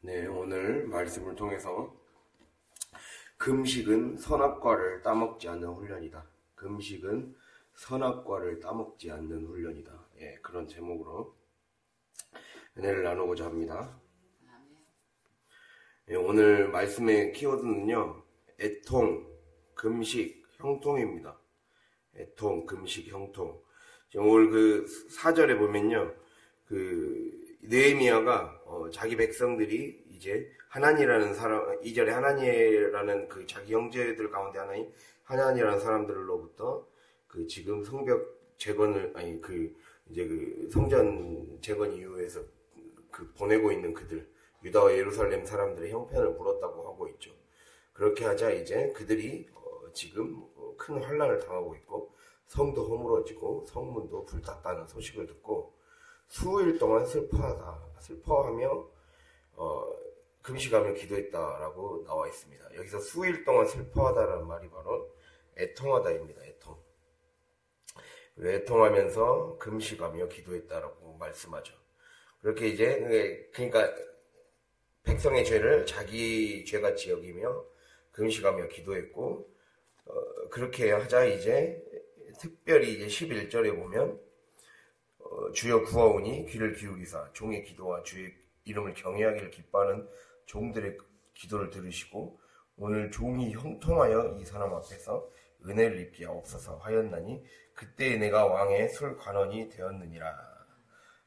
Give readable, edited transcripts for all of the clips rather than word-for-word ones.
네, 오늘 말씀을 통해서 금식은 선악과를 따먹지 않는 훈련이다. 금식은 선악과를 따먹지 않는 훈련이다. 예, 그런 제목으로 은혜를 나누고자 합니다. 예, 오늘 말씀의 키워드는요, 애통, 금식, 형통입니다. 애통, 금식, 형통. 오늘 그 4절에 보면요, 느헤미야가 자기 백성들이 이제 하나니라는 사람, 2절에 하나니라는 그 자기 형제들 가운데 하나인 하나니라는 사람들로부터 그 지금 성벽 재건을, 이제 그 성전 재건 이후에서 그 보내고 있는 그들, 유다와 예루살렘 사람들의 형편을 물었다고 하고 있죠. 그렇게 하자 이제 그들이 지금 큰 환난을 당하고 있고 성도 허물어지고 성문도 불탔다는 소식을 듣고 수일 동안 슬퍼하며 금식하며 기도했다라고 나와 있습니다. 여기서 수일 동안 슬퍼하다라는 말이 바로 애통하다입니다. 애통하면서 금식하며 기도했다라고 말씀하죠. 그렇게 이제 그러니까 백성의 죄를 자기 죄같이 여기며 금식하며 기도했고, 그렇게 하자 이제 특별히 이제 11절에 보면 주여 구하오니 귀를 기울이사 종의 기도와 주의 이름을 경외하기를 기뻐하는 종들의 기도를 들으시고 오늘 종이 형통하여 이 사람 앞에서 은혜를 입게 하옵소서 하였나니 그때 내가 왕의 술 관원이 되었느니라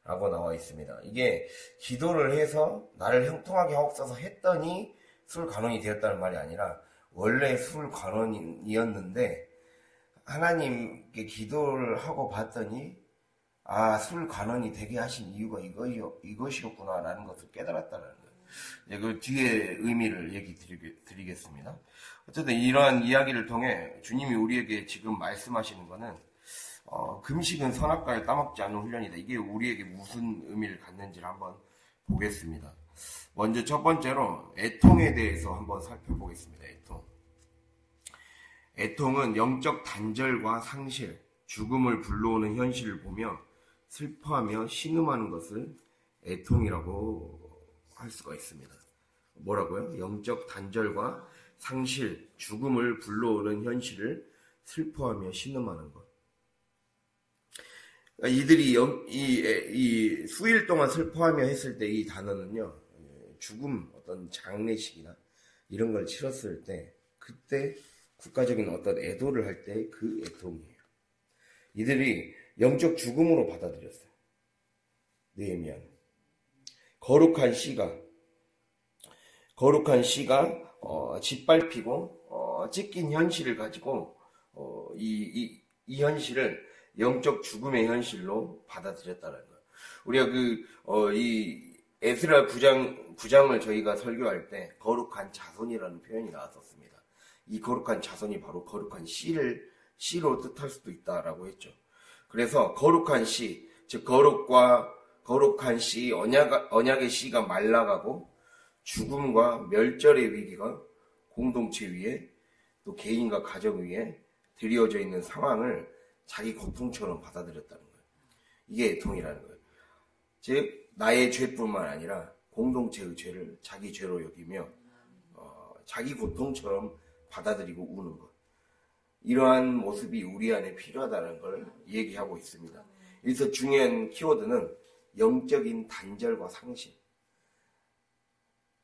라고 나와 있습니다. 이게 기도를 해서 나를 형통하게 하옵소서 했더니 술 관원이 되었다는 말이 아니라 원래 술 관원이었는데 하나님께 기도를 하고 봤더니 술 관원이 되게 하신 이유가 이것이었구나 라는 것을 깨달았다는 거예요. 그 뒤에 의미를 얘기 드리겠습니다. 어쨌든 이러한 이야기를 통해 주님이 우리에게 지금 말씀하시는 거는 금식은 선악과를 따먹지 않는 훈련이다. 이게 우리에게 무슨 의미를 갖는지를 한번 보겠습니다. 먼저 첫 번째로 애통에 대해서 한번 살펴보겠습니다. 애통은 영적 단절과 상실, 죽음을 불러오는 현실을 보며 슬퍼하며 신음하는 것을 애통이라고 할 수가 있습니다. 뭐라고요? 영적 단절과 상실, 죽음을 불러오는 현실을 슬퍼하며 신음하는 것. 이들이 이 수일 동안 슬퍼하며 했을 때 이 단어는요, 죽음, 어떤 장례식이나 이런 걸 치렀을 때 그때 국가적인 어떤 애도를 할 때 그 애통이에요. 이들이 영적 죽음으로 받아들였어요. 느헤미야는 거룩한 씨가 짓밟히고 찢긴 현실을 가지고 이 현실을 영적 죽음의 현실로 받아들였다는 거예요. 우리가 이 에스라 9장을 저희가 설교할 때 거룩한 자손이라는 표현이 나왔었습니다. 이 거룩한 자손이 바로 거룩한 씨로 뜻할 수도 있다라고 했죠. 그래서 거룩한 씨, 즉 거룩한 씨, 언약의 씨가 말라가고 죽음과 멸절의 위기가 공동체 위에 또 개인과 가정 위에 드리워져 있는 상황을 자기 고통처럼 받아들였다는 거예요. 이게 애통이라는 거예요. 즉 나의 죄뿐만 아니라 공동체의 죄를 자기 죄로 여기며 자기 고통처럼 받아들이고 우는 것. 이러한 모습이 우리 안에 필요하다는 걸 얘기하고 있습니다. 여기서 중요한 키워드는 영적인 단절과 상실.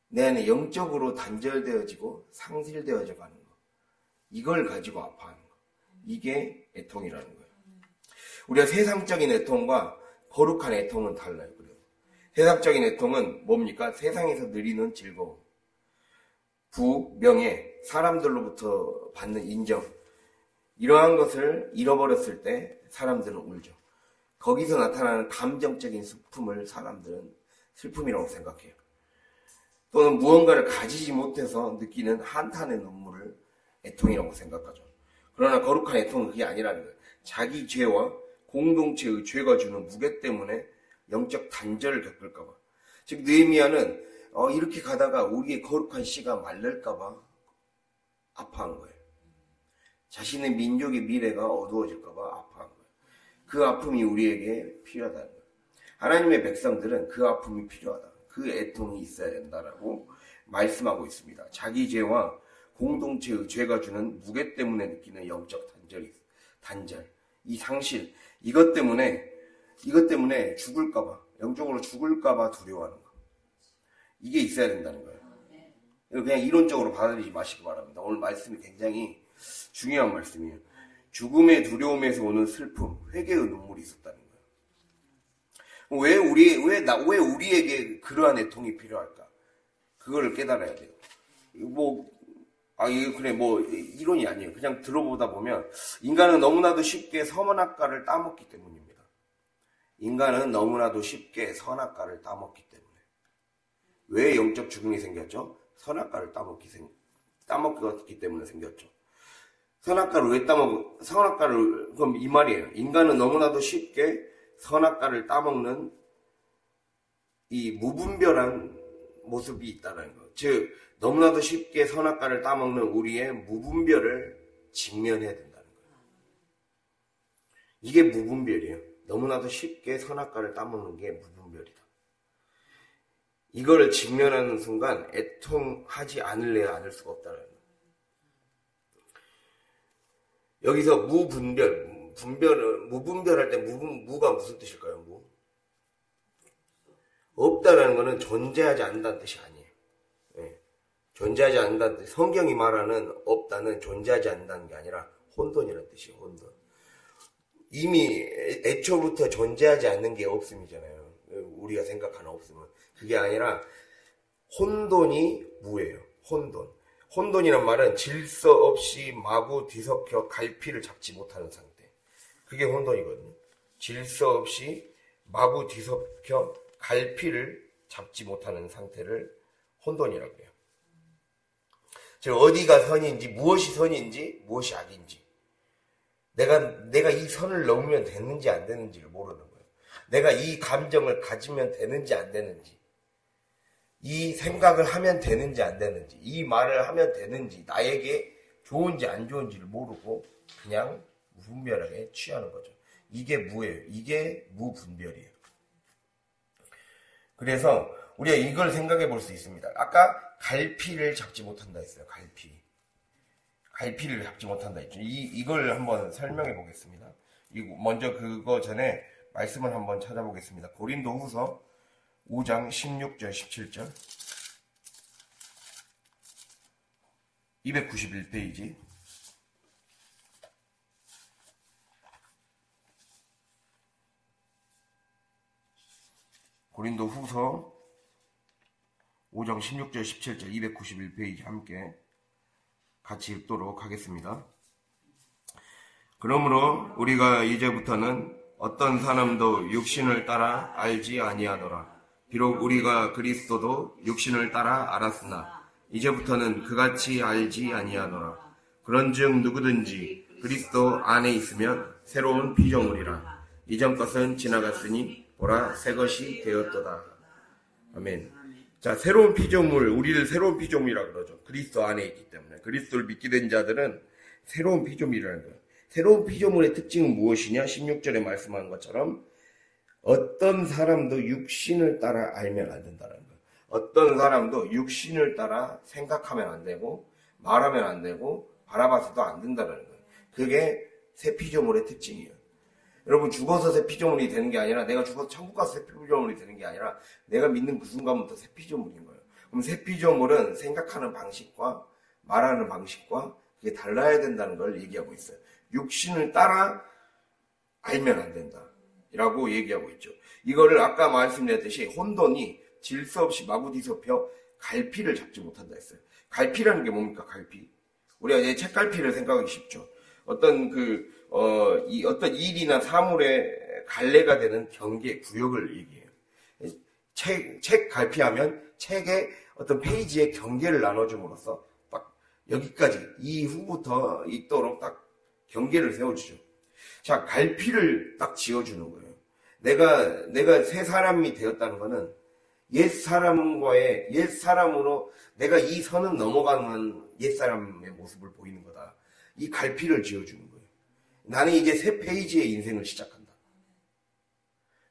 내 안에 영적으로 단절되어지고 상실되어져 가는 것. 이걸 가지고 아파하는 것. 이게 애통이라는 거예요. 우리가 세상적인 애통과 거룩한 애통은 달라요. 그래요. 세상적인 애통은 뭡니까? 세상에서 누리는 즐거움. 부, 명예, 사람들로부터 받는 인정. 이러한 것을 잃어버렸을 때 사람들은 울죠. 거기서 나타나는 감정적인 슬픔을 사람들은 슬픔이라고 생각해요. 또는 무언가를 가지지 못해서 느끼는 한탄의 눈물을 애통이라고 생각하죠. 그러나 거룩한 애통은 그게 아니라는 거예요. 자기 죄와 공동체의 죄가 주는 무게 때문에 영적 단절을 겪을까봐. 즉 느헤미야는 이렇게 가다가 우리의 거룩한 씨가 말릴까봐 아파한 거예요. 자신의 민족의 미래가 어두워질까봐 아파한 거예요. 그 아픔이 우리에게 필요하다는 거예요. 하나님의 백성들은 그 아픔이 필요하다. 그 애통이 있어야 된다라고 말씀하고 있습니다. 자기 죄와 공동체의 죄가 주는 무게 때문에 느끼는 영적 단절, 이 상실, 이것 때문에 죽을까봐, 영적으로 죽을까봐 두려워하는 거. 이게 있어야 된다는 거예요. 그냥 이론적으로 받아들이지 마시기 바랍니다. 오늘 말씀이 굉장히 중요한 말씀이에요. 죽음의 두려움에서 오는 슬픔, 회개의 눈물이 있었다는 거예요. 왜 우리에게 그러한 애통이 필요할까? 그거를 깨달아야 돼요. 이론이 아니에요. 그냥 들어보다 보면, 인간은 너무나도 쉽게 선악과를 따먹기 때문입니다. 인간은 너무나도 쉽게 선악과를 따먹기 때문에. 왜 영적 죽음이 생겼죠? 선악과를 따먹기 때문에 생겼죠. 선악과를 그럼 이 말이에요. 인간은 너무나도 쉽게 선악과를 따먹는 이 무분별한 모습이 있다는 거. 즉, 너무나도 쉽게 선악과를 따먹는 우리의 무분별을 직면해야 된다는 거예요. 이게 무분별이에요. 너무나도 쉽게 선악과를 따먹는 게 무분별이다. 이걸 직면하는 순간 애통하지 않을래야 않을 수가 없다는 거예요. 여기서 무분별할 때 무가 무슨 뜻일까요? 없다라는 것은 존재하지 않는다는 뜻이 아니에요. 예. 존재하지 않는다는 뜻. 성경이 말하는 없다는 존재하지 않는다는 게 아니라 혼돈이라는 뜻이에요. 혼돈. 이미 애초부터 존재하지 않는 게 없음이잖아요. 우리가 생각하는 없음은. 그게 아니라 혼돈이 무예요. 혼돈이란 말은 질서 없이 마구 뒤섞여 갈피를 잡지 못하는 상태. 그게 혼돈이거든요. 질서 없이 마구 뒤섞여 갈피를 잡지 못하는 상태를 혼돈이라고 해요. 즉 어디가 선인지, 무엇이 선인지, 무엇이 악인지, 내가 이 선을 넘으면 되는지 안 되는지를 모르는 거예요. 내가 이 감정을 가지면 되는지 안 되는지, 이 생각을 하면 되는지 안 되는지, 이 말을 하면 되는지, 나에게 좋은지 안 좋은지를 모르고 그냥 무분별하게 취하는 거죠. 이게 무예요. 이게 무분별이에요. 그래서 우리가 이걸 생각해 볼 수 있습니다. 아까 갈피를 잡지 못한다 했어요. 갈피를 잡지 못한다 했죠. 이걸 한번 설명해 보겠습니다. 먼저 그거 전에 말씀을 한번 찾아보겠습니다. 고린도후서 5장 16절 17절 291페이지. 고린도후서 5장 16절 17절 291페이지 함께 같이 읽도록 하겠습니다. 그러므로 우리가 이제부터는 어떤 사람도 육신을 따라 알지 아니하노라. 비록 우리가 그리스도도 육신을 따라 알았으나 이제부터는 그같이 알지 아니하노라. 그런즉 누구든지 그리스도 안에 있으면 새로운 피조물이라. 이전 것은 지나갔으니 보라 새 것이 되었도다. 아멘. 자, 새로운 피조물, 우리를 새로운 피조물이라고 그러죠. 그리스도 안에 있기 때문에. 그리스도를 믿게 된 자들은 새로운 피조물이라는 거예요. 새로운 피조물의 특징은 무엇이냐? 16절에 말씀한 것처럼 어떤 사람도 육신을 따라 알면 안 된다는 거예요. 어떤 사람도 육신을 따라 생각하면 안 되고 말하면 안 되고 바라봐서도 안 된다는 거예요. 그게 새 피조물의 특징이에요. 여러분, 죽어서 새 피조물이 되는 게 아니라, 내가 죽어서 천국 가서 새 피조물이 되는 게 아니라 내가 믿는 그 순간부터 새 피조물인 거예요. 그럼 새 피조물은 생각하는 방식과 말하는 방식과 그게 달라야 된다는 걸 얘기하고 있어요. 육신을 따라 알면 안 된다 라고 얘기하고 있죠. 이거를 아까 말씀드렸듯이 혼돈이 질서 없이 마구 뒤섞여 갈피를 잡지 못한다 했어요. 갈피라는 게 뭡니까? 갈피. 우리가 이제 책갈피를 생각하기 쉽죠. 어떤 어떤 일이나 사물의 갈래가 되는 경계, 구역을 얘기해요. 책 갈피하면 책의 어떤 페이지의 경계를 나눠줌으로써 딱 여기까지, 이 후부터 있도록 딱 경계를 세워주죠. 자, 갈피를 딱 지어주는 거예요. 내가 새 사람이 되었다는 거는 옛 사람으로 내가 이 선은 넘어가는 옛 사람의 모습을 보이는 거다. 이 갈피를 지어주는 거예요. 나는 이제 새 페이지의 인생을 시작한다.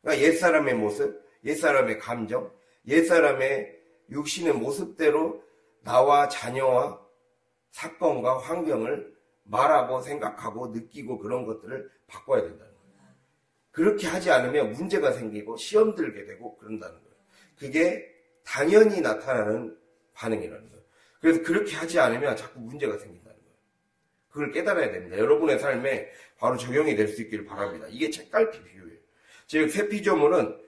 그러니까 옛 사람의 모습, 옛 사람의 감정, 옛사람의 육신의 모습대로 나와 자녀와 사건과 환경을 말하고 생각하고 느끼고 그런 것들을 바꿔야 된다는 거예요. 그렇게 하지 않으면 문제가 생기고 시험 들게 되고 그런다는 거예요. 그게 당연히 나타나는 반응이라는 거예요. 그래서 그렇게 하지 않으면 자꾸 문제가 생긴다는 거예요. 그걸 깨달아야 됩니다. 여러분의 삶에 바로 적용이 될 수 있기를 바랍니다. 이게 책갈피 비유예요. 즉 새 피조물은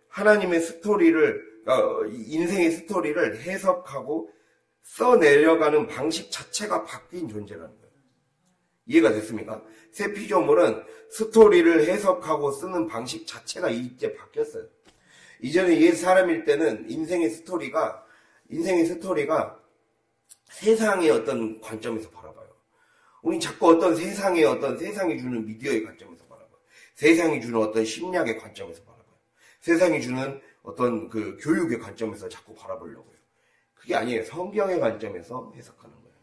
하나님의 스토리를 인생의 스토리를 해석하고 써내려가는 방식 자체가 바뀐 존재라는 거예요. 이해가 됐습니까? 새 피조물은 스토리를 해석하고 쓰는 방식 자체가 이제 바뀌었어요. 이전에 옛 사람일 때는 인생의 스토리가 세상의 어떤 관점에서 바라봐요. 우리 자꾸 세상이 주는 미디어의 관점에서 바라봐요. 세상이 주는 어떤 심리학의 관점에서 바라봐요. 세상이 주는 어떤 그 교육의 관점에서 자꾸 바라보려고 해요. 그게 아니에요. 성경의 관점에서 해석하는 거예요.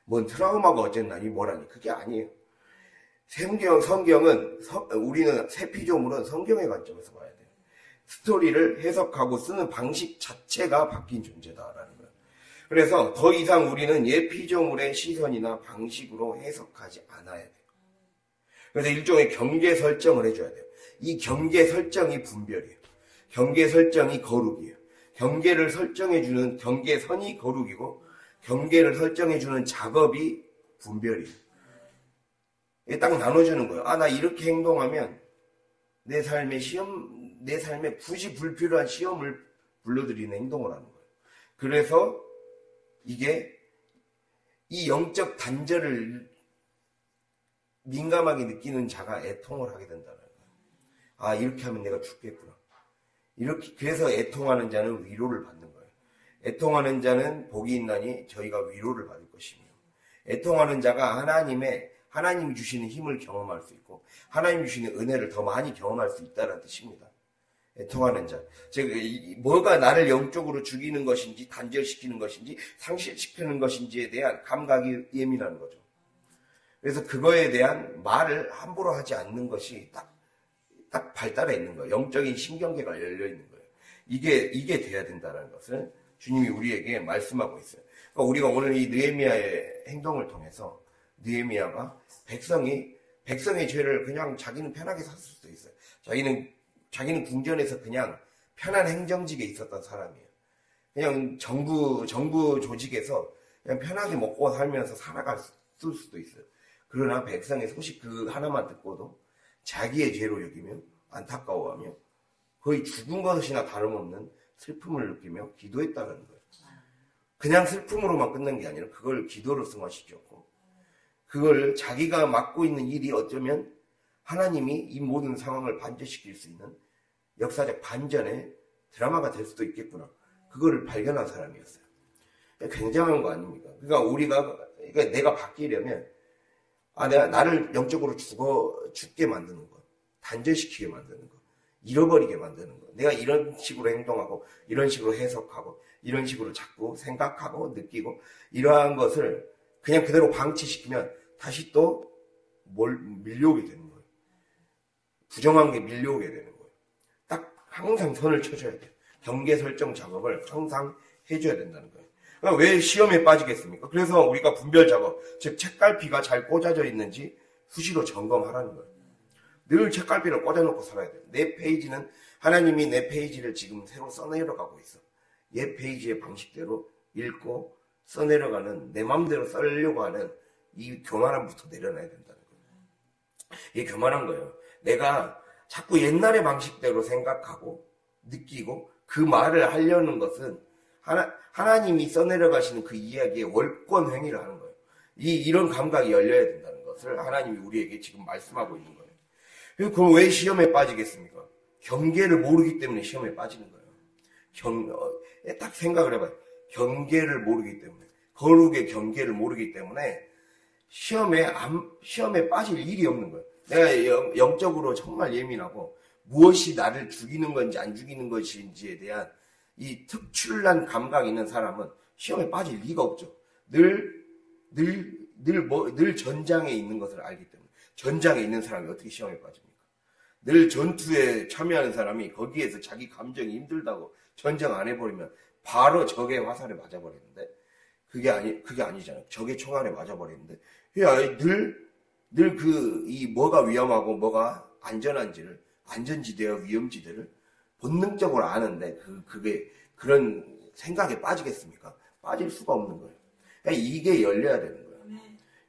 뭔 트라우마가 어쨌나니 뭐라니 그게 아니에요. 성경은 우리는 새 피조물은 성경의 관점에서 봐야 돼요. 스토리를 해석하고 쓰는 방식 자체가 바뀐 존재다라는 거예요. 그래서 더 이상 우리는 옛 피조물의 시선이나 방식으로 해석하지 않아야 돼요. 그래서 일종의 경계 설정을 해줘야 돼요. 이 경계 설정이 분별이에요. 경계 설정이 거룩이에요. 경계를 설정해주는 경계선이 거룩이고 경계를 설정해주는 작업이 분별이에요. 딱 나눠주는 거예요. 나 이렇게 행동하면 내 삶에 굳이 불필요한 시험을 불러들이는 행동을 하는 거예요. 그래서 이게 이 영적 단절을 민감하게 느끼는 자가 애통을 하게 된다는 거예요. 이렇게 하면 내가 죽겠구나. 그래서 애통하는 자는 위로를 받는 거예요. 애통하는 자는 복이 있나니 저희가 위로를 받을 것이며, 애통하는 자가 하나님이 주시는 힘을 경험할 수 있고 하나님 주시는 은혜를 더 많이 경험할 수 있다는 뜻입니다. 애통하는 자, 즉 뭐가 나를 영적으로 죽이는 것인지 단절시키는 것인지 상실시키는 것인지에 대한 감각이 예민한 거죠. 그래서 그거에 대한 말을 함부로 하지 않는 것이 딱 발달해 있는 거예요. 영적인 신경계가 열려 있는 거예요. 이게 돼야 된다는 것을 주님이 우리에게 말씀하고 있어요. 그러니까 우리가 오늘 이 느헤미야의 행동을 통해서 느헤미야가 백성의 죄를 그냥 자기는 편하게 샀을 수도 있어요. 자기는 궁전에서 그냥 편한 행정직에 있었던 사람이에요. 그냥 정부 조직에서 그냥 편하게 먹고 살면서 살아갈 수도 있어요. 그러나 백성의 소식 그 하나만 듣고도 자기의 죄로 여기며 안타까워하며 거의 죽은 것이나 다름없는 슬픔을 느끼며 기도했다는 거예요. 그냥 슬픔으로만 끝난 게 아니라 그걸 기도로 승화시켰고, 그걸 자기가 맡고 있는 일이 어쩌면 하나님이 이 모든 상황을 반전시킬 수 있는 역사적 반전의 드라마가 될 수도 있겠구나. 그거를 발견한 사람이었어요. 굉장한 거 아닙니까? 그러니까 내가 바뀌려면 나를 영적으로 죽게 만드는 것, 단절시키게 만드는 것, 잃어버리게 만드는 것, 내가 이런 식으로 행동하고 이런 식으로 해석하고 이런 식으로 자꾸 생각하고 느끼고 이러한 것을 그냥 그대로 방치시키면 다시 또 밀려오게 되는 거예요. 부정한 게 밀려오게 되는 거예요. 딱 항상 선을 쳐줘야 돼요. 경계 설정 작업을 항상 해줘야 된다는 거예요. 그러니까 왜 시험에 빠지겠습니까? 그래서 우리가 분별 작업, 즉 책갈피가 잘 꽂아져 있는지 수시로 점검하라는 거예요. 늘 책갈피를 꽂아놓고 살아야 돼요. 내 페이지는 하나님이 내 페이지를 지금 새로 써내려가고 있어. 옛 페이지의 방식대로 읽고 써내려가는, 내 마음대로 쓰려고 하는 이 교만함부터 내려놔야 된다는 거예요. 이게 교만한 거예요. 내가 자꾸 옛날의 방식대로 생각하고 느끼고 그 말을 하려는 것은 하나님이 써내려가시는 그 이야기의 월권 행위를 하는 거예요. 이런 감각이 열려야 된다는 것을 하나님이 우리에게 지금 말씀하고 있는 거예요. 그럼 왜 시험에 빠지겠습니까? 경계를 모르기 때문에 시험에 빠지는 거예요. 딱 생각을 해봐요. 경계를 모르기 때문에, 거룩의 경계를 모르기 때문에 시험에 빠질 일이 없는 거예요. 내가 영적으로 정말 예민하고 무엇이 나를 죽이는 건지 안 죽이는 것인지에 대한 이 특출난 감각이 있는 사람은 시험에 빠질 리가 없죠. 늘 전장에 있는 것을 알기 때문에. 전장에 있는 사람이 어떻게 시험에 빠집니까? 늘 전투에 참여하는 사람이 거기에서 자기 감정이 힘들다고 전쟁 안 해버리면 바로 적의 화살에 맞아버리는데, 그게 아니잖아요. 적의 총알에 맞아버리는데, 뭐가 위험하고 뭐가 안전한지를, 안전지대와 위험지대를 본능적으로 아는데, 그런 생각에 빠지겠습니까? 빠질 수가 없는 거예요. 그러니까 이게 열려야 되는 거예요.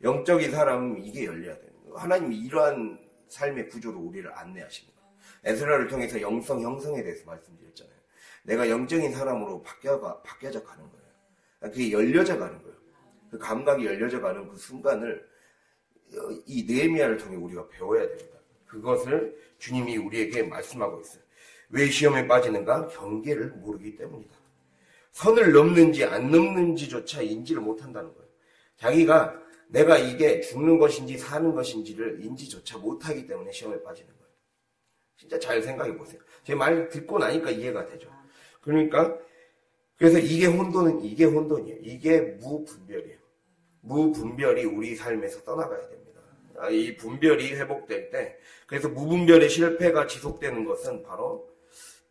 영적인 사람은 이게 열려야 되는 거예요. 하나님이 이러한 삶의 구조로 우리를 안내하시는 거예요. 에스라를 통해서 영성 형성에 대해서 말씀드렸잖아요. 내가 영적인 사람으로 바뀌어져 가는 거예요. 그게 열려져 가는 거예요. 그 감각이 열려져 가는 그 순간을 이 느헤미야를 통해 우리가 배워야 됩니다. 그것을 주님이 우리에게 말씀하고 있어요. 왜 시험에 빠지는가? 경계를 모르기 때문이다. 선을 넘는지 안 넘는지조차 인지를 못한다는 거예요. 자기가 내가 이게 죽는 것인지 사는 것인지를 인지조차 못하기 때문에 시험에 빠지는 거예요. 진짜 잘 생각해 보세요. 제 말 듣고 나니까 이해가 되죠. 그러니까 그래서 이게 혼돈이에요. 이게 무분별이에요. 무분별이 우리 삶에서 떠나가야 됩니다. 이 분별이 회복될 때, 그래서 무분별의 실패가 지속되는 것은 바로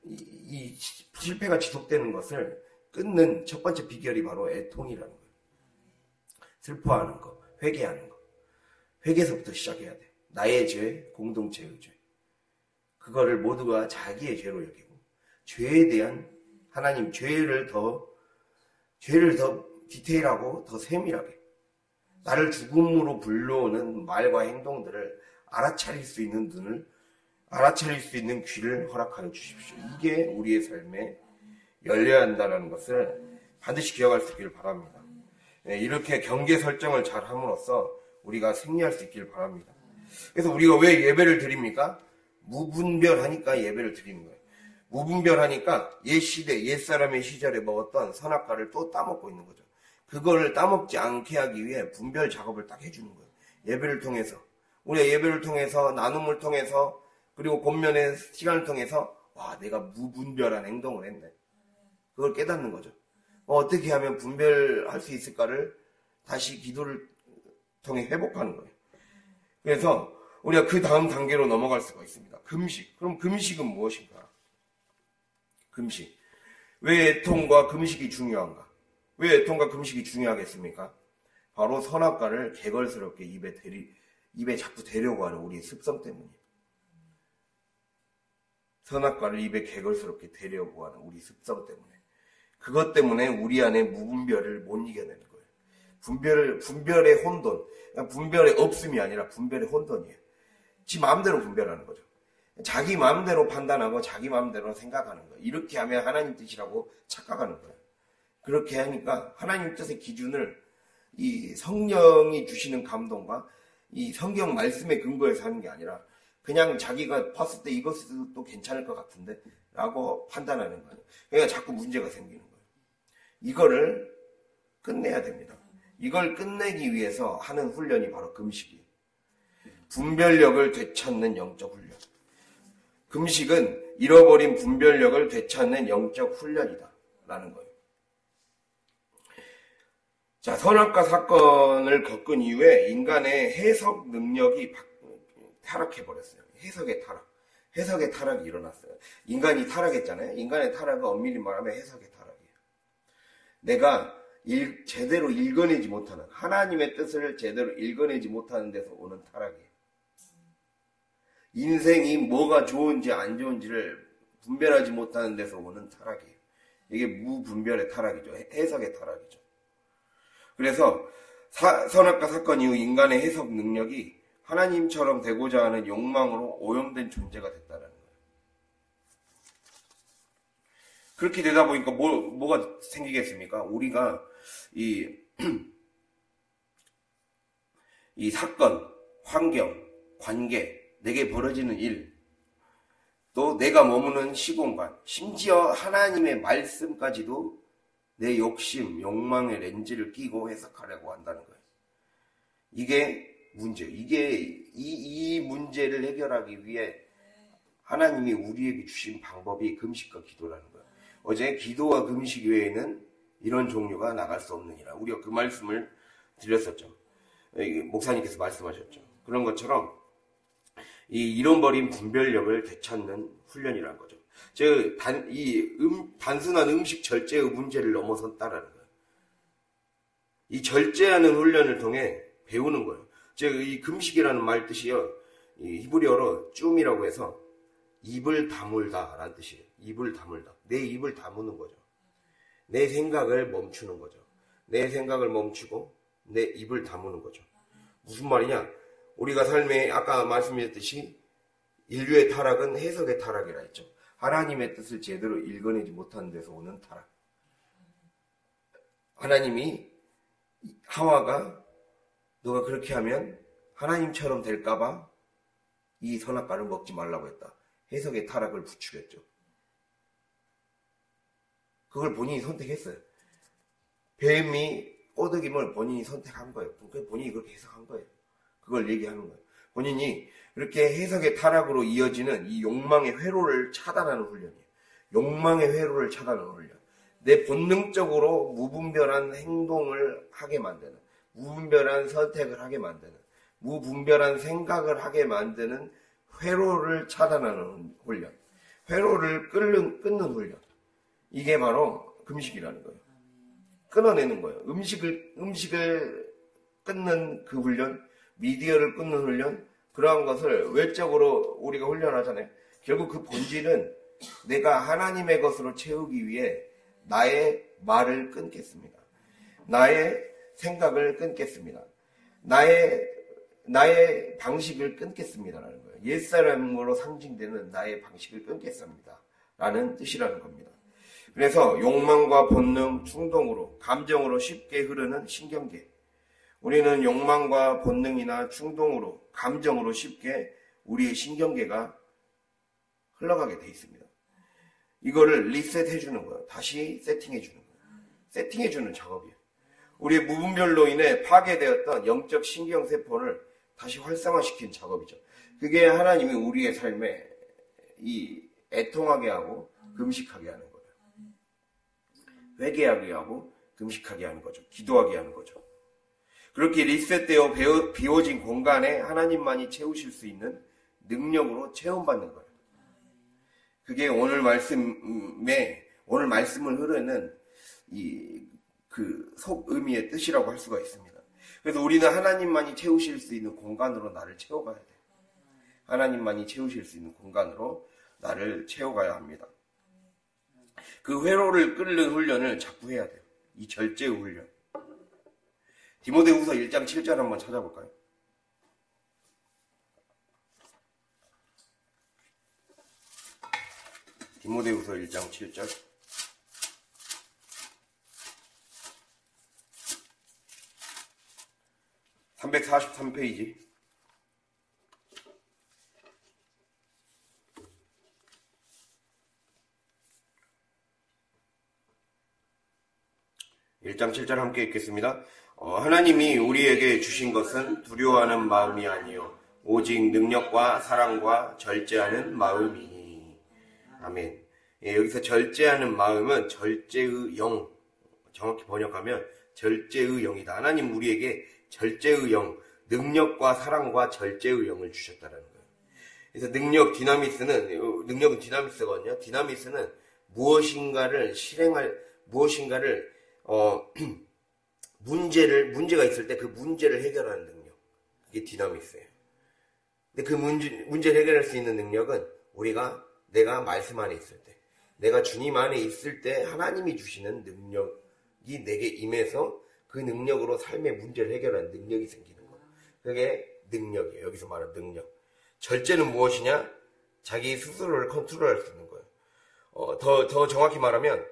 이 실패가 지속되는 것을 끊는 첫 번째 비결이 바로 애통이라는 거예요. 슬퍼하는 거, 회개하는 거. 회개에서부터 시작해야 돼. 나의 죄, 공동체의 죄. 그거를 모두가 자기의 죄로 여기고, 죄에 대한 하나님 죄를 더 디테일하고 더 세밀하게, 나를 죽음으로 불러오는 말과 행동들을 알아차릴 수 있는 눈을, 알아차릴 수 있는 귀를 허락하여 주십시오. 이게 우리의 삶에 열려야 한다는 것을 반드시 기억할 수 있기를 바랍니다. 이렇게 경계 설정을 잘 함으로써 우리가 승리할 수 있기를 바랍니다. 그래서 우리가 왜 예배를 드립니까? 무분별하니까 예배를 드리는 거예요. 무분별하니까 옛사람의 시절에 먹었던 선악과를 또 따먹고 있는 거죠. 그거를 따먹지 않게 하기 위해 분별 작업을 딱 해주는 거예요. 예배를 통해서. 우리가 예배를 통해서, 나눔을 통해서, 그리고 권면의 시간을 통해서, 와, 내가 무분별한 행동을 했네. 그걸 깨닫는 거죠. 어떻게 하면 분별할 수 있을까를 다시 기도를 통해 회복하는 거예요. 그래서 우리가 그 다음 단계로 넘어갈 수가 있습니다. 금식. 그럼 금식은 무엇인가? 금식. 왜 애통과 금식이 중요한가? 왜 애통과 금식이 중요하겠습니까? 바로 선악과를 개걸스럽게 입에 자꾸 대려고 하는 우리의 습성 때문이에요. 선악과를 입에 개걸스럽게 대려고 하는 우리 습성 때문에. 그것 때문에 우리 안에 무분별을 못 이겨내는 거예요. 분별의 혼돈. 분별의 없음이 아니라 분별의 혼돈이에요. 지 마음대로 분별하는 거죠. 자기 마음대로 판단하고 자기 마음대로 생각하는 거예요. 이렇게 하면 하나님 뜻이라고 착각하는 거예요. 그렇게 하니까 하나님 뜻의 기준을 이 성령이 주시는 감동과 이 성경 말씀의 근거에서 하는 게 아니라 그냥 자기가 봤을 때 이것도 괜찮을 것 같은데 라고 판단하는 거예요. 그러니까 자꾸 문제가 생기는 거예요. 이거를 끝내야 됩니다. 이걸 끝내기 위해서 하는 훈련이 바로 금식이에요. 분별력을 되찾는 영적 훈련. 금식은 잃어버린 분별력을 되찾는 영적 훈련이다 라는 거예요. 자, 선악과 사건을 겪은 이후에 인간의 해석 능력이 타락해버렸어요. 해석의 타락. 해석의 타락이 일어났어요. 인간이 타락했잖아요. 인간의 타락은 엄밀히 말하면 해석의 타락이에요. 내가 제대로 읽어내지 못하는, 하나님의 뜻을 제대로 읽어내지 못하는 데서 오는 타락이에요. 인생이 뭐가 좋은지 안 좋은지를 분별하지 못하는 데서 오는 타락이에요. 이게 무분별의 타락이죠. 해석의 타락이죠. 그래서 선악과 사건 이후 인간의 해석 능력이 하나님처럼 되고자 하는 욕망으로 오염된 존재가 됐다는 거예요. 그렇게 되다 보니까 뭐가 생기겠습니까? 우리가 이 사건, 환경, 관계, 내게 벌어지는 일, 또 내가 머무는 시공간, 심지어 하나님의 말씀까지도 내 욕심, 욕망의 렌즈를 끼고 해석하려고 한다는 거예요. 이게 문제예요. 이 문제를 해결하기 위해 하나님이 우리에게 주신 방법이 금식과 기도라는 거예요. 어제 기도와 금식 외에는 이런 종류가 나갈 수 없느니라. 우리가 그 말씀을 드렸었죠. 목사님께서 말씀하셨죠. 그런 것처럼 이 잃어버린 분별력을 되찾는 훈련이라는 거죠. 단순한 음식 절제의 문제를 넘어섰다라는 거예요. 이 절제하는 훈련을 통해 배우는 거예요. 이 금식이라는 말 뜻이요. 이 히브리어로 쭌이라고 해서 입을 다물다 라는 뜻이에요. 입을 다물다. 내 입을 다무는 거죠. 내 생각을 멈추는 거죠. 내 생각을 멈추고 내 입을 다무는 거죠. 무슨 말이냐? 우리가 삶에 아까 말씀드렸듯이 인류의 타락은 해석의 타락이라 했죠. 하나님의 뜻을 제대로 읽어내지 못하는 데서 오는 타락. 하나님이 하와가 너가 그렇게 하면 하나님처럼 될까봐 이 선악과를 먹지 말라고 했다. 해석의 타락을 부추겼죠. 그걸 본인이 선택했어요. 뱀이 꼬드김을 본인이 선택한 거예요. 본인이 그렇게 해석한 거예요. 그걸 얘기하는 거예요. 본인이 그렇게 해석의 타락으로 이어지는 이 욕망의 회로를 차단하는 훈련이에요. 욕망의 회로를 차단하는 훈련. 내 본능적으로 무분별한 행동을 하게 만드는, 무분별한 선택을 하게 만드는, 무분별한 생각을 하게 만드는 회로를 차단하는 훈련. 회로를 끊는 훈련. 이게 바로 금식이라는 거예요. 끊어내는 거예요. 음식을 끊는 그 훈련, 미디어를 끊는 훈련, 그러한 것을 외적으로 우리가 훈련하잖아요. 결국 그 본질은 내가 하나님의 것으로 채우기 위해 나의 말을 끊겠습니다. 나의 생각을 끊겠습니다. 나의 방식을 끊겠습니다라는 거예요. 옛사람으로 상징되는 나의 방식을 끊겠습니다. 라는 뜻이라는 겁니다. 그래서 욕망과 본능, 충동으로, 감정으로 쉽게 흐르는 신경계. 우리는 욕망과 본능이나 충동으로, 감정으로 쉽게 우리의 신경계가 흘러가게 돼 있습니다. 이거를 리셋해주는 거예요. 다시 세팅해주는 거예요. 세팅해주는 작업이에요. 우리의 무분별로 인해 파괴되었던 영적 신경세포를 다시 활성화시키는 작업이죠. 그게 하나님이 우리의 삶에 애통하게 하고 금식하게 하는 거예요. 회개하게 하고 금식하게 하는 거죠. 기도하게 하는 거죠. 그렇게 리셋되어 비워진 공간에 하나님만이 채우실 수 있는 능력으로 체험받는 거예요. 그게 오늘 말씀을 흐르는 그 속의미의 뜻이라고 할 수가 있습니다. 그래서 우리는 하나님만이 채우실 수 있는 공간으로 나를 채워가야 돼요. 하나님만이 채우실 수 있는 공간으로 나를 채워가야 합니다. 그 회로를 끓는 훈련을 자꾸 해야 돼요. 이 절제 훈련. 디모데후서 1장 7절 한번 찾아볼까요? 디모데후서 1장 7절. (343페이지) 1장 7절 함께 읽겠습니다. 하나님이 우리에게 주신 것은 두려워하는 마음이 아니요 오직 능력과 사랑과 절제하는 마음이니. 아멘. 여기서 절제하는 마음은 절제의 영, 정확히 번역하면 절제의 영이다. 하나님 우리에게 절제의 영, 능력과 사랑과 절제의 영을 주셨다는 거예요. 그래서 능력은 디나미스거든요. 디나미스는 무엇인가를 문제가 있을 때 그 문제를 해결하는 능력. 그게 디나미스예요. 근데 그 문제를 해결할 수 있는 능력은 내가 말씀 안에 있을 때, 내가 주님 안에 있을 때 하나님이 주시는 능력이 내게 임해서 그 능력으로 삶의 문제를 해결하는 능력이 생기는 거예요. 그게 능력이에요. 여기서 말하는 능력. 절제는 무엇이냐? 자기 스스로를 컨트롤할 수 있는 거예요. 더 정확히 말하면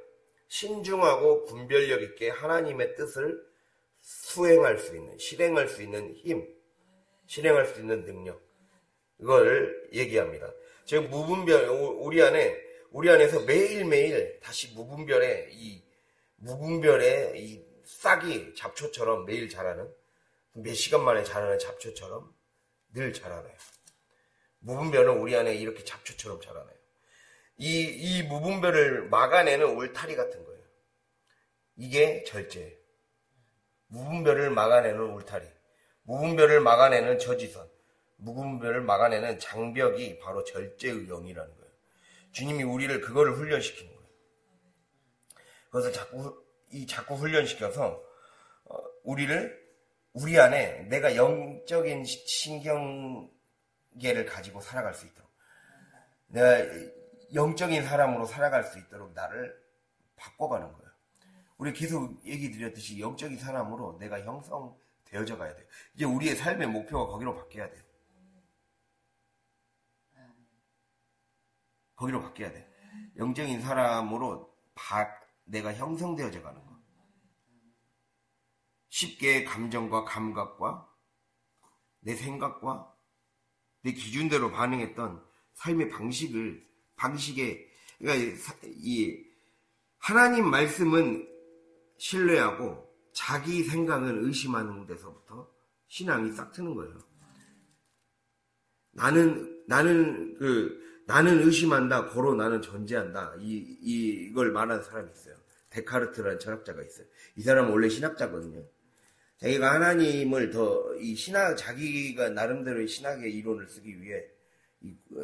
신중하고 분별력 있게 하나님의 뜻을 실행할 수 있는 힘, 실행할 수 있는 능력, 이걸 얘기합니다. 즉 우리 안에서 매일매일 다시 무분별의 이 싹이 잡초처럼 매일 자라는, 몇 시간 만에 자라는 잡초처럼 늘 자라나요. 무분별은 우리 안에 이렇게 잡초처럼 자라나요. 이 무분별을 막아내는 울타리 같은 거예요. 이게 절제예요. 무분별을 막아내는 울타리, 무분별을 막아내는 저지선, 무분별을 막아내는 장벽이 바로 절제의 영이라는 거예요. 주님이 우리를 그거를 훈련시키는 거예요. 그래서 자꾸 훈련시켜서 우리 안에 내가 영적인 신경계를 가지고 살아갈 수 있도록, 내가 영적인 사람으로 살아갈 수 있도록 나를 바꿔가는 거예요. 우리 계속 얘기 드렸듯이 영적인 사람으로 내가 형성되어져 가야 돼요. 이제 우리의 삶의 목표가 거기로 바뀌어야 돼요. 거기로 바뀌어야 돼. 영적인 사람으로 내가 형성되어져 가는 거. 쉽게 감정과 감각과 내 생각과 내 기준대로 반응했던 삶의 방식에, 그러니까 이 하나님 말씀은 신뢰하고 자기 생각을 의심하는 데서부터 신앙이 싹 트는 거예요. 나는 의심한다, 고로 나는 존재한다. 이걸 말하는 사람이 있어요. 데카르트라는 철학자가 있어요. 이 사람은 원래 신학자거든요. 자기가 하나님을 자기가 나름대로의 신학의 이론을 쓰기 위해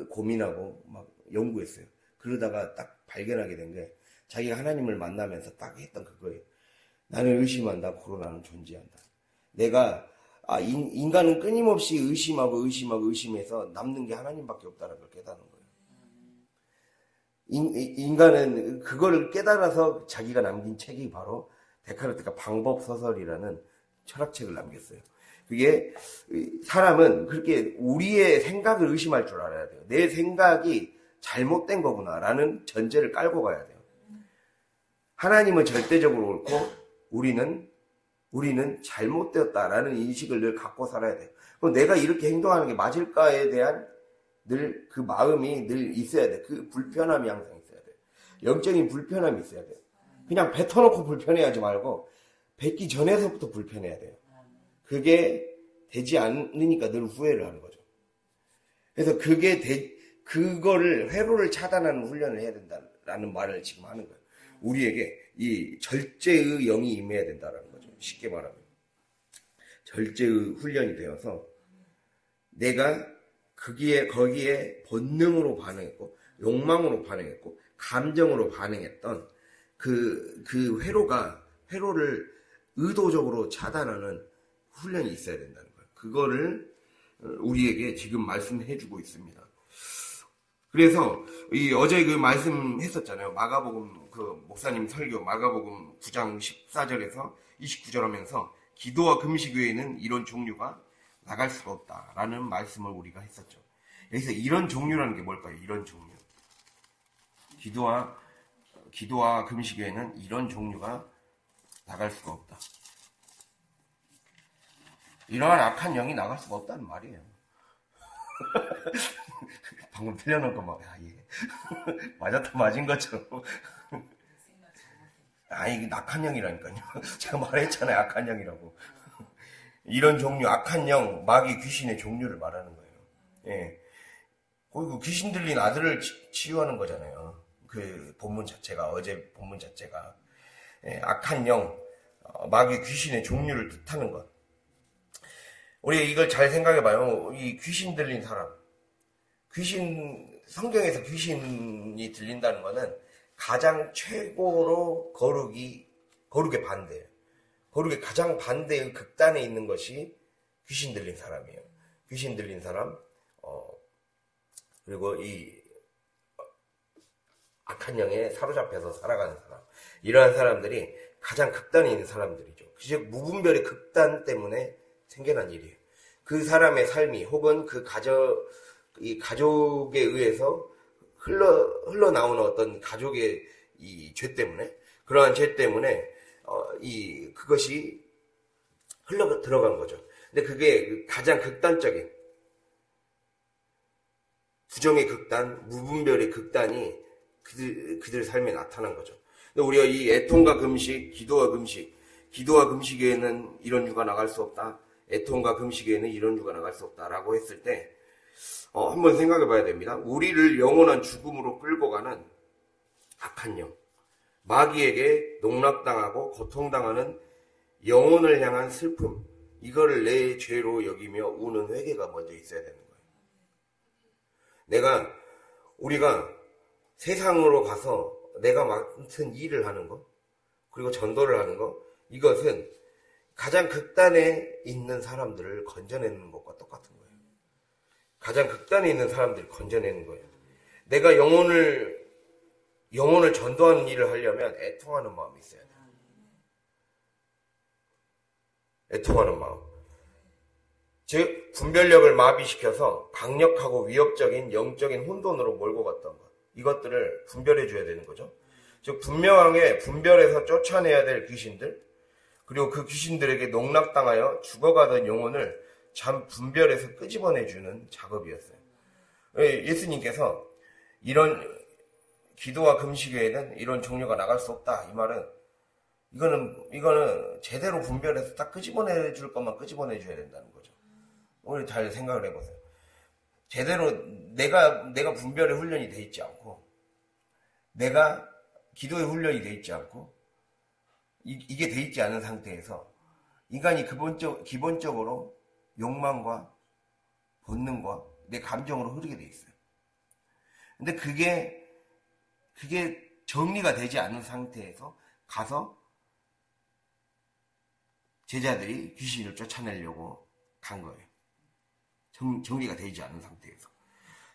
고민하고 막 연구했어요. 그러다가 딱 발견하게 된 게 자기가 하나님을 만나면서 딱 했던 그거예요. 나는 의심한다, 고로 나는 존재한다. 인간은 끊임없이 의심해서 남는 게 하나님밖에 없다는 걸 깨닫는 거예요. 인간은 그거를 깨달아서 자기가 남긴 책이 바로 데카르트가 방법서설이라는 철학책을 남겼어요. 그게 사람은 그렇게 우리의 생각을 의심할 줄 알아야 돼요. 내 생각이 잘못된 거구나라는 전제를 깔고 가야 돼요. 하나님은 절대적으로 옳고 우리는 잘못되었다라는 인식을 늘 갖고 살아야 돼요. 그럼 내가 이렇게 행동하는 게 맞을까에 대한 늘 그 마음이 늘 있어야 돼. 그 불편함이 항상 있어야 돼. 영적인 불편함이 있어야 돼요. 그냥 뱉어놓고 불편해하지 말고 뱉기 전에서부터 불편해야 돼요. 그게 되지 않으니까 늘 후회를 하는 거죠. 그래서 그거를 회로를 차단하는 훈련을 해야 된다라는 말을 지금 하는 거예요. 우리에게 이 절제의 영이 임해야 된다라는 거죠. 쉽게 말하면 절제의 훈련이 되어서 내가 거기에 본능으로 반응했고 욕망으로 반응했고 감정으로 반응했던 그 회로를 의도적으로 차단하는 훈련이 있어야 된다는 거예요. 그거를 우리에게 지금 말씀해주고 있습니다. 그래서 어제 그 말씀했었잖아요. 마가복음 그 목사님 설교 마가복음 9장 14절에서 29절 하면서 기도와 금식 외에는 이런 종류가 나갈 수가 없다라는 말씀을 우리가 했었죠. 여기서 이런 종류라는 게 뭘까요? 이런 종류. 기도와 금식 외에는 이런 종류가 나갈 수가 없다. 이러한 악한 영이 나갈 수가 없다는 말이에요. 방금 틀려놓은 거 막, 맞았다 맞은 것처럼. 이게 악한 영이라니까요. 제가 말했잖아요. 악한 영이라고. 이런 종류, 악한 영, 마귀, 귀신의 종류를 말하는 거예요. 예. 거기 귀신 들린 아들을 치유하는 거잖아요. 그 본문 자체가, 어제 본문 자체가. 예, 악한 영, 마귀, 귀신의 종류를 뜻하는 것. 우리 이걸 잘 생각해봐요. 이 귀신 들린 사람. 성경에서 귀신이 들린다는 거는 가장 최고로 거룩의 반대예요. 거룩의 가장 반대의 극단에 있는 것이 귀신 들린 사람이에요. 귀신 들린 사람, 그리고 악한 영에 사로잡혀서 살아가는 사람. 이러한 사람들이 가장 극단에 있는 사람들이죠. 즉, 무분별의 극단 때문에 생겨난 일이에요. 그 사람의 삶이 혹은 이 가족에 의해서 흘러나오는 어떤 가족의 이 죄 때문에, 그러한 죄 때문에, 그것이 들어간 거죠. 근데 그게 가장 극단적인, 부정의 극단, 무분별의 극단이 그들 삶에 나타난 거죠. 근데 우리가 이 애통과 금식, 기도와 금식에는 이런 유가 나갈 수 없다. 애통과 금식에는 이런 유가 나갈 수 없다라고 했을 때, 한번 생각해 봐야 됩니다. 우리를 영원한 죽음으로 끌고 가는 악한 영, 마귀에게 농락당하고 고통당하는 영혼을 향한 슬픔, 이거를 내 죄로 여기며 우는 회개가 먼저 있어야 되는 거예요. 우리가 세상으로 가서 내가 맡은 일을 하는 거, 그리고 전도를 하는 거, 이것은 가장 극단에 있는 사람들을 건져내는 것과 똑같은 거예요. 가장 극단에 있는 사람들을 건져내는 거예요. 내가 영혼을 전도하는 일을 하려면 애통하는 마음이 있어야 돼요. 애통하는 마음. 즉 분별력을 마비시켜서 강력하고 위협적인 영적인 혼돈으로 몰고 갔던 것, 이것들을 분별해 줘야 되는 거죠. 즉 분명하게 분별해서 쫓아내야 될 귀신들, 그리고 그 귀신들에게 농락당하여 죽어가던 영혼을 참 분별해서 끄집어내주는 작업이었어요. 예수님께서 이런 기도와 금식 외에는 이런 종류가 나갈 수 없다, 이 말은 이거는 제대로 분별해서 딱 끄집어내줄 것만 끄집어내줘야 된다는 거죠. 오늘 잘 생각을 해보세요. 제대로 내가 분별의 훈련이 돼 있지 않고, 내가 기도의 훈련이 돼 있지 않고, 이게 돼 있지 않은 상태에서 인간이 기본적으로 욕망과 본능과 내 감정으로 흐르게 돼 있어요. 근데 그게 정리가 되지 않은 상태에서 가서 제자들이 귀신을 쫓아내려고 간 거예요. 정리가 되지 않은 상태에서.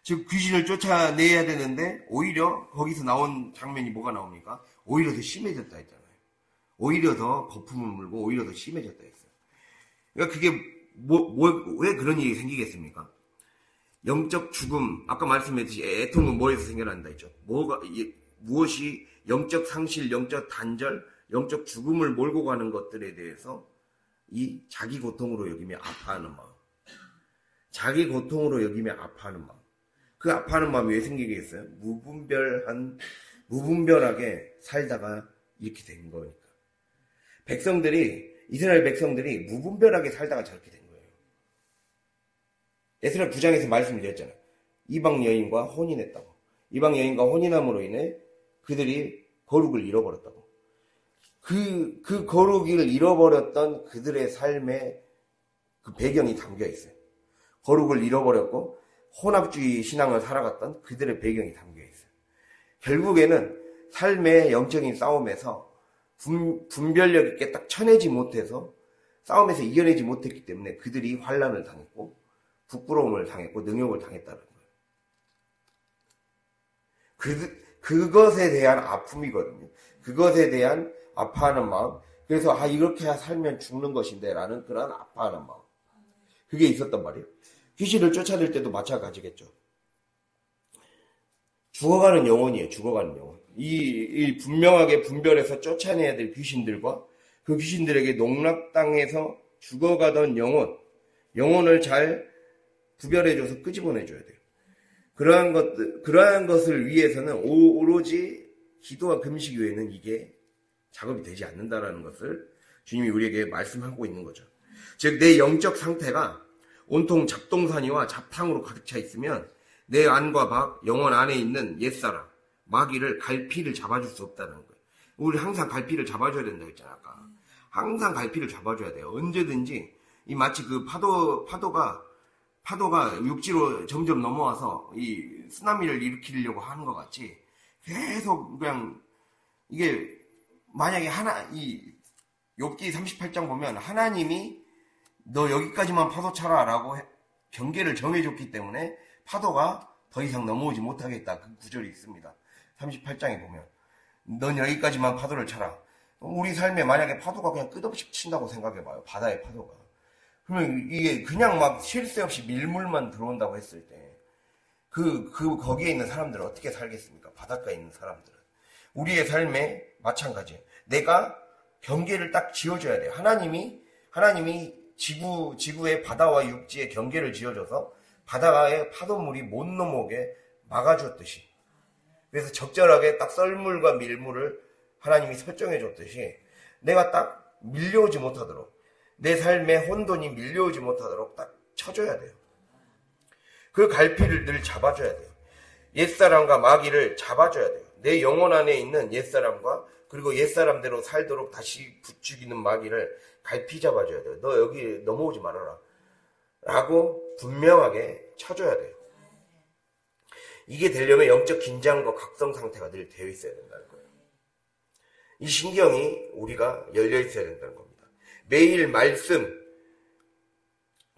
즉 귀신을 쫓아내야 되는데 오히려 거기서 나온 장면이 뭐가 나옵니까? 오히려 더 심해졌다 했잖아요. 오히려 더 거품을 물고 오히려 더 심해졌다 했어요. 그러니까 그게 왜 그런 일이 생기겠습니까? 영적 죽음, 아까 말씀했듯이 애통은 뭐에서 생겨난다 했죠? 무엇이 영적 상실, 영적 단절, 영적 죽음을 몰고 가는 것들에 대해서 이 자기 고통으로 여기며 아파하는 마음. 자기 고통으로 여기며 아파하는 마음. 그 아파하는 마음이 왜 생기겠어요? 무분별하게 살다가 이렇게 된 거니까. 이스라엘 백성들이 무분별하게 살다가 저렇게 된 거예요. 에스라 9장에서 말씀드렸잖아요. 이방 여인과 혼인했다고. 이방 여인과 혼인함으로 인해 그들이 거룩을 잃어버렸다고. 그 거룩을 잃어버렸던 그들의 삶에 그 배경이 담겨 있어요. 거룩을 잃어버렸고 혼합주의 신앙을 살아갔던 그들의 배경이 담겨 있어요. 결국에는 삶의 영적인 싸움에서 분별력 있게 딱 쳐내지 못해서 싸움에서 이겨내지 못했기 때문에 그들이 환난을 당했고 부끄러움을 당했고 능욕을 당했다는 거예요. 그것에 대한 아픔이거든요. 그것에 대한 아파하는 마음. 그래서 이렇게 살면 죽는 것인데 라는 그런 아파하는 마음. 그게 있었단 말이에요. 귀신을 쫓아낼 때도 마찬가지겠죠. 죽어가는 영혼이에요. 죽어가는 영혼. 이 분명하게 분별해서 쫓아내야 될 귀신들과 그 귀신들에게 농락당해서 죽어가던 영혼을 잘 구별해줘서 끄집어내줘야 돼요. 그러한 것을 위해서는 오로지 기도와 금식 외에는 이게 작업이 되지 않는다라는 것을 주님이 우리에게 말씀하고 있는 거죠. 즉, 내 영적 상태가 온통 잡동사니와 잡탕으로 가득 차 있으면 내 안과 밖, 영혼 안에 있는 옛사람, 마귀를 갈피를 잡아줄 수 없다는 거예요. 우리 항상 갈피를 잡아줘야 된다고 했잖아, 아까. 항상 갈피를 잡아줘야 돼요. 언제든지, 마치 그 파도가 육지로 점점 넘어와서 이 쓰나미를 일으키려고 하는 것 같이 계속 그냥 이게 만약에 욥기 38장 보면 하나님이 너 여기까지만 파도 차라 라고 경계를 정해줬기 때문에 파도가 더 이상 넘어오지 못하겠다. 그 구절이 있습니다. 38장에 보면 넌 여기까지만 파도를 차라. 우리 삶에 만약에 파도가 그냥 끝없이 친다고 생각해봐요. 바다의 파도가. 그러면 이게 그냥 막 쉴 새 없이 밀물만 들어온다고 했을 때 거기에 있는 사람들은 어떻게 살겠습니까? 바닷가에 있는 사람들은. 우리의 삶에 마찬가지예요. 내가 경계를 딱 지어줘야 돼요. 하나님이 지구의 바다와 육지의 경계를 지어줘서 바다의 파도물이 못 넘어오게 막아줬듯이, 그래서 적절하게 딱 썰물과 밀물을 하나님이 설정해줬듯이 내가 딱 밀려오지 못하도록, 내 삶의 혼돈이 밀려오지 못하도록 딱 쳐줘야 돼요. 그 갈피를 늘 잡아줘야 돼요. 옛사람과 마귀를 잡아줘야 돼요. 내 영혼 안에 있는 옛사람과 그리고 옛사람대로 살도록 다시 부추기는 마귀를 갈피 잡아줘야 돼요. 너 여기 넘어오지 말아라 라고 분명하게 쳐줘야 돼요. 이게 되려면 영적 긴장과 각성 상태가 늘 되어 있어야 된다는 거예요. 이 신경이 우리가 열려 있어야 된다는 겁니다. 매일 말씀,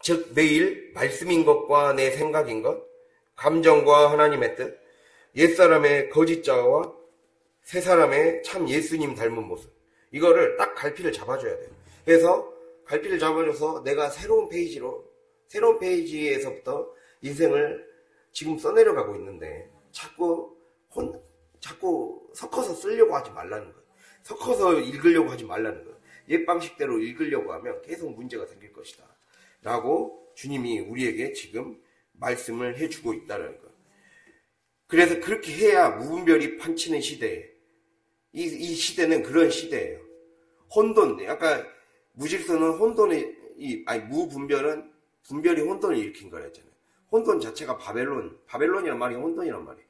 즉 매일 말씀인 것과 내 생각인 것, 감정과 하나님의 뜻, 옛사람의 거짓자와 새사람의 참 예수님 닮은 모습, 이거를 딱 갈피를 잡아줘야 돼요. 그래서 갈피를 잡아줘서 내가 새로운 페이지에서부터 인생을 지금 써내려가고 있는데 자꾸 섞어서 쓰려고 하지 말라는 거예요. 섞어서 읽으려고 하지 말라는 거예요. 옛 방식대로 읽으려고 하면 계속 문제가 생길 것이다 라고 주님이 우리에게 지금 말씀을 해주고 있다는 거예요. 그래서 그렇게 해야 무분별이 판치는 시대에, 이 시대는 그런 시대예요. 혼돈, 아까 무질서는 무분별은 분별이 혼돈을 일으킨 거라 했잖아요. 혼돈 자체가 바벨론이란 말이 혼돈이란 말이에요.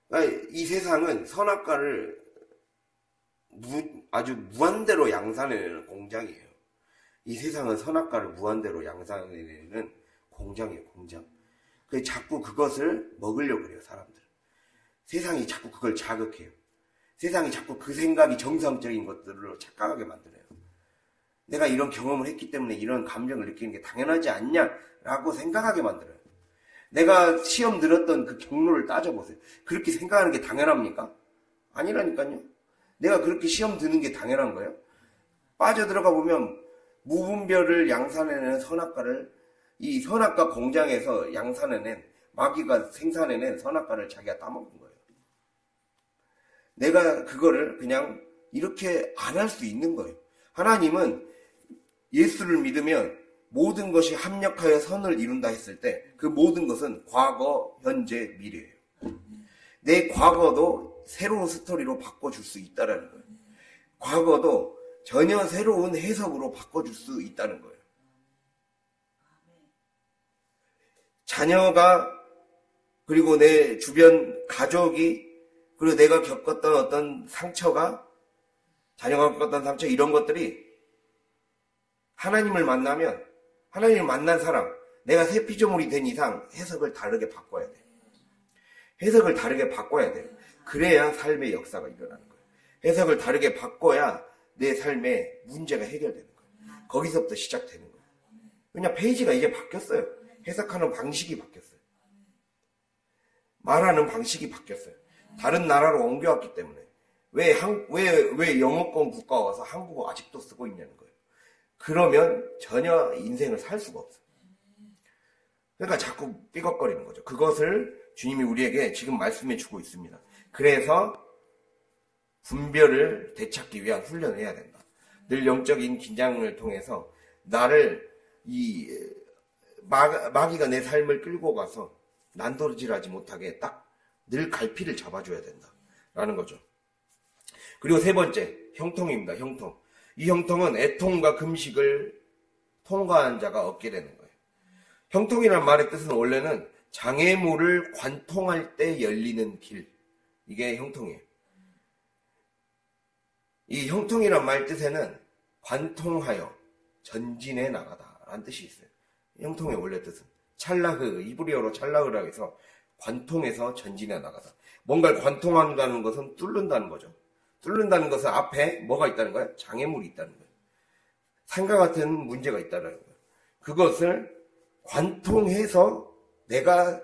그러니까 이 세상은 선악과를 아주 무한대로 양산해내는 공장이에요. 이 세상은 선악과를 무한대로 양산해내는 공장이에요, 공장. 그래서 자꾸 그것을 먹으려고 그래요, 사람들. 세상이 자꾸 그걸 자극해요. 세상이 자꾸 그 생각이 정상적인 것들로 착각하게 만들어요. 내가 이런 경험을 했기 때문에 이런 감정을 느끼는 게 당연하지 않냐라고 생각하게 만들어요. 내가 시험 들었던 그 경로를 따져보세요. 그렇게 생각하는 게 당연합니까? 아니라니까요. 내가 그렇게 시험 드는 게 당연한 거예요. 빠져들어가 보면 무분별을 양산해내는 선악과를, 이 선악과 공장에서 양산해낸, 마귀가 생산해낸 선악과를 자기가 따먹은 거예요. 내가 그거를 그냥 이렇게 안 할 수 있는 거예요. 하나님은 예수를 믿으면 모든 것이 합력하여 선을 이룬다 했을 때 그 모든 것은 과거, 현재, 미래예요. 내 과거도 새로운 스토리로 바꿔줄 수 있다는 거예요. 과거도 전혀 새로운 해석으로 바꿔줄 수 있다는 거예요. 자녀가, 그리고 내 주변 가족이, 그리고 내가 겪었던 어떤 상처가, 자녀가 겪었던 상처, 이런 것들이 하나님을 만나면, 하나님을 만난 사람, 내가 새 피조물이 된 이상 해석을 다르게 바꿔야 돼요. 해석을 다르게 바꿔야 돼요. 그래야 삶의 역사가 일어나는 거예요. 해석을 다르게 바꿔야 내 삶의 문제가 해결되는 거예요. 거기서부터 시작되는 거예요. 왜냐, 페이지가 이제 바뀌었어요. 해석하는 방식이 바뀌었어요. 말하는 방식이 바뀌었어요. 다른 나라로 옮겨왔기 때문에. 왜 영어권 국가 와서 한국어 아직도 쓰고 있냐는 거예요. 그러면 전혀 인생을 살 수가 없어요. 그러니까 자꾸 삐걱거리는 거죠. 그것을 주님이 우리에게 지금 말씀해 주고 있습니다. 그래서 분별을 되찾기 위한 훈련을 해야 된다. 늘 영적인 긴장을 통해서 나를 마귀가 내 삶을 끌고 가서 난도질하지 못하게 딱 늘 갈피를 잡아줘야 된다라는 거죠. 그리고 세 번째, 형통입니다. 형통. 이 형통은 애통과 금식을 통과한 자가 얻게 되는 거예요. 형통이라는 말의 뜻은 원래는 장애물을 관통할 때 열리는 길. 이게 형통이에요. 이 형통이란 말 뜻에는 관통하여 전진해 나가다라는 뜻이 있어요. 형통의 원래 뜻은 찰라흐, 이브리어로 찰라흐라고 해서 관통해서 전진해 나가다. 뭔가를 관통한다는 것은 뚫는다는 거죠. 뚫는다는 것은 앞에 뭐가 있다는 거예요? 장애물이 있다는 거예요. 산과 같은 문제가 있다는 거예요. 그것을 관통해서 내가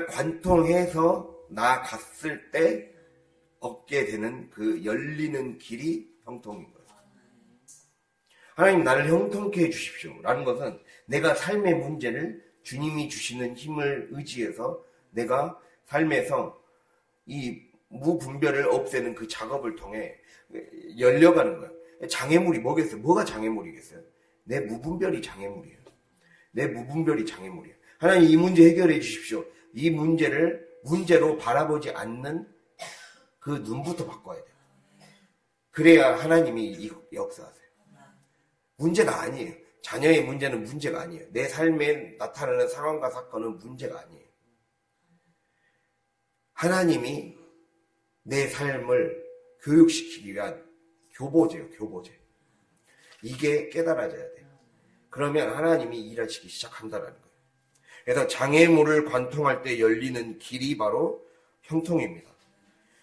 관통해서 나아갔을 때 얻게 되는 그 열리는 길이 형통인 거예요. 하나님, 나를 형통케 해주십시오 라는 것은 내가 삶의 문제를 주님이 주시는 힘을 의지해서 내가 삶에서 이 무분별을 없애는 그 작업을 통해 열려가는 거예요. 장애물이 뭐겠어요? 뭐가 장애물이겠어요? 내 무분별이 장애물이에요. 내 무분별이 장애물이에요. 하나님, 이 문제 해결해 주십시오. 이 문제를 문제로 바라보지 않는 그 눈부터 바꿔야 돼요. 그래야 하나님이 역사하세요. 문제가 아니에요. 자녀의 문제는 문제가 아니에요. 내 삶에 나타나는 상황과 사건은 문제가 아니에요. 하나님이 내 삶을 교육시키기 위한 교보제요, 교보제. 이게 깨달아져야 돼요. 그러면 하나님이 일하시기 시작한다는 거예요. 그래서 장애물을 관통할 때 열리는 길이 바로 형통입니다.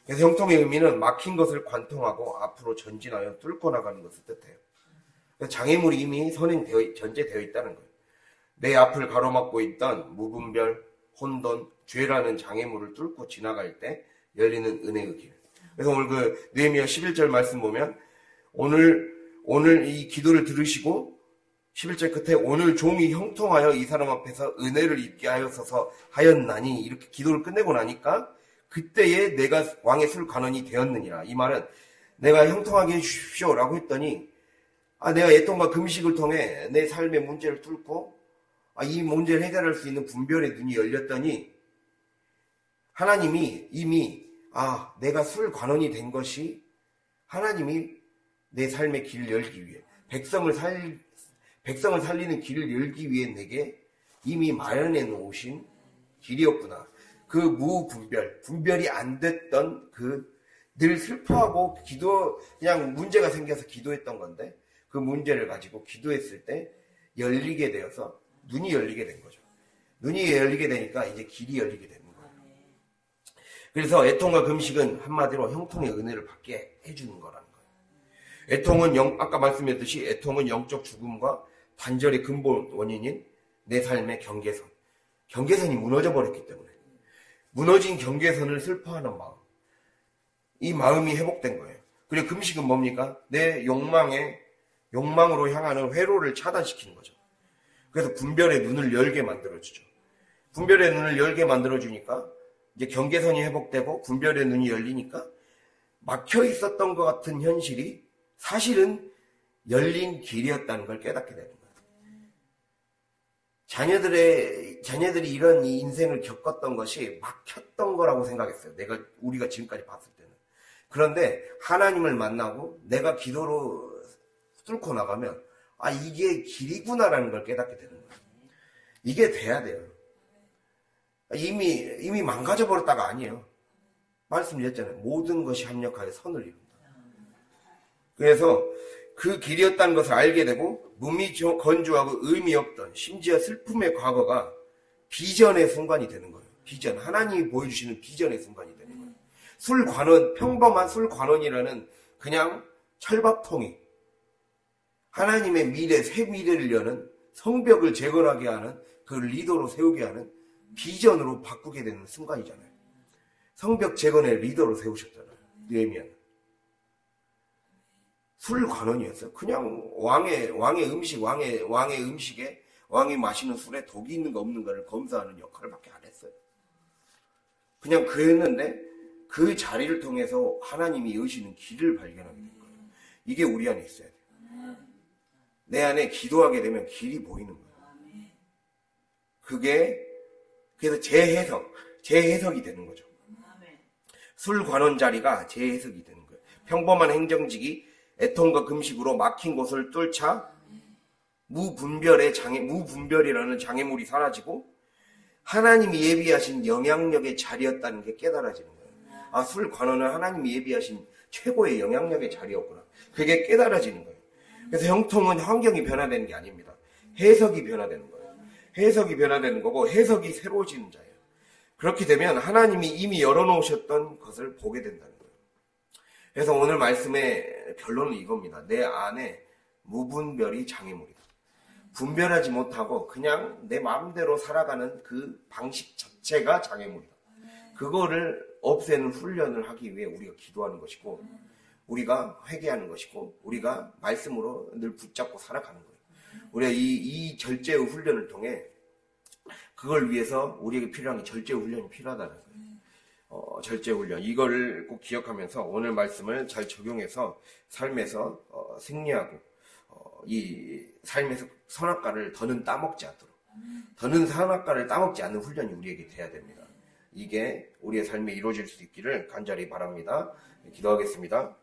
그래서 형통의 의미는 막힌 것을 관통하고 앞으로 전진하여 뚫고 나가는 것을 뜻해요. 그래서 장애물이 이미 전제되어 있다는 거예요. 내 앞을 가로막고 있던 무분별, 혼돈, 죄라는 장애물을 뚫고 지나갈 때 열리는 은혜의 길. 그래서 오늘 느헤미야 11절 말씀 보면 오늘 이 기도를 들으시고 11절 끝에 오늘 종이 형통하여 이 사람 앞에서 은혜를 입게 하였어서 하였나니 이렇게 기도를 끝내고 나니까 그때에 내가 왕의 술 관원이 되었느니라. 이 말은 내가 형통하게 해주십시오 라고 했더니 내가 애통과 금식을 통해 내 삶의 문제를 뚫고 이 문제를 해결할 수 있는 분별의 눈이 열렸더니 하나님이 이미 내가 술 관원이 된 것이 하나님이 내 삶의 길을 열기 위해 백성을 살리는 길을 열기 위해 내게 이미 마련해 놓으신 길이었구나. 그 분별이 안 됐던 늘 슬퍼하고 그냥 문제가 생겨서 기도했던 건데 그 문제를 가지고 기도했을 때 열리게 되어서 눈이 열리게 된 거죠. 눈이 열리게 되니까 이제 길이 열리게 되는 거예요. 그래서 애통과 금식은 한마디로 형통의 은혜를 받게 해주는 거라는 거예요. 애통은 아까 말씀했듯이 애통은 영적 죽음과 단절의 근본 원인인 내 삶의 경계선이 무너져 버렸기 때문에 무너진 경계선을 슬퍼하는 마음, 이 마음이 회복된 거예요. 그리고 금식은 뭡니까? 내 욕망으로 향하는 회로를 차단시키는 거죠. 그래서 분별의 눈을 열게 만들어주죠. 분별의 눈을 열게 만들어주니까 이제 경계선이 회복되고 분별의 눈이 열리니까 막혀 있었던 것 같은 현실이 사실은 열린 길이었다는 걸 깨닫게 되는 거예요. 자녀들이 이런 인생을 겪었던 것이 막혔던 거라고 생각했어요. 우리가 지금까지 봤을 때는. 그런데 하나님을 만나고 내가 기도로 뚫고 나가면 이게 길이구나라는 걸 깨닫게 되는 거예요. 이게 돼야 돼요. 이미 망가져 버렸다가 아니에요. 말씀드렸잖아요. 모든 것이 합력하여 선을 이룬다. 그래서 그 길이었다는 것을 알게 되고 몸이 건조하고 의미 없던 심지어 슬픔의 과거가 비전의 순간이 되는 거예요. 비전, 하나님이 보여주시는 비전의 순간이 되는 거예요. 술관원, 평범한 술관원이라는 그냥 철밥통이 하나님의 미래, 새 미래를 여는 성벽을 재건하게 하는 그 리더로 세우게 하는 비전으로 바꾸게 되는 순간이잖아요. 성벽 재건의 리더로 세우셨잖아요. 느헤미야는. 술관원이었어요. 그냥 왕의 음식에 왕이 마시는 술에 독이 있는가 없는가를 검사하는 역할을 밖에 안 했어요. 그냥 그랬는데 그 자리를 통해서 하나님이 여시는 길을 발견하게 된 거예요. 이게 우리 안에 있어야 돼요. 내 안에 기도하게 되면 길이 보이는 거예요. 그래서 재해석이 되는 거죠. 술관원 자리가 재해석이 되는 거예요. 평범한 행정직이 애통과 금식으로 막힌 곳을 뚫자 무분별이라는 장애물이 사라지고 하나님이 예비하신 영향력의 자리였다는 게 깨달아지는 거예요. 술관원은 하나님이 예비하신 최고의 영향력의 자리였구나. 그게 깨달아지는 거예요. 그래서 형통은 환경이 변화되는 게 아닙니다. 해석이 변화되는 거예요. 해석이 변화되는 거고 해석이 새로워지는 자예요. 그렇게 되면 하나님이 이미 열어놓으셨던 것을 보게 된다는 거예요. 그래서 오늘 말씀의 결론은 이겁니다. 내 안에 무분별이 장애물이다. 분별하지 못하고 그냥 내 마음대로 살아가는 그 방식 자체가 장애물이다. 그거를 없애는 훈련을 하기 위해 우리가 기도하는 것이고 우리가 회개하는 것이고 우리가 말씀으로 늘 붙잡고 살아가는 거예요. 우리가 이 절제의 훈련을 통해 그걸 위해서 우리에게 필요한 게 절제의 훈련이 필요하다는 거예요. 절제 훈련, 이거를 꼭 기억하면서 오늘 말씀을 잘 적용해서 삶에서 승리하고 이 삶에서 선악과를 더는 따먹지 않도록, 더는 선악과를 따먹지 않는 훈련이 우리에게 돼야 됩니다. 이게 우리의 삶에 이루어질 수 있기를 간절히 바랍니다. 기도하겠습니다.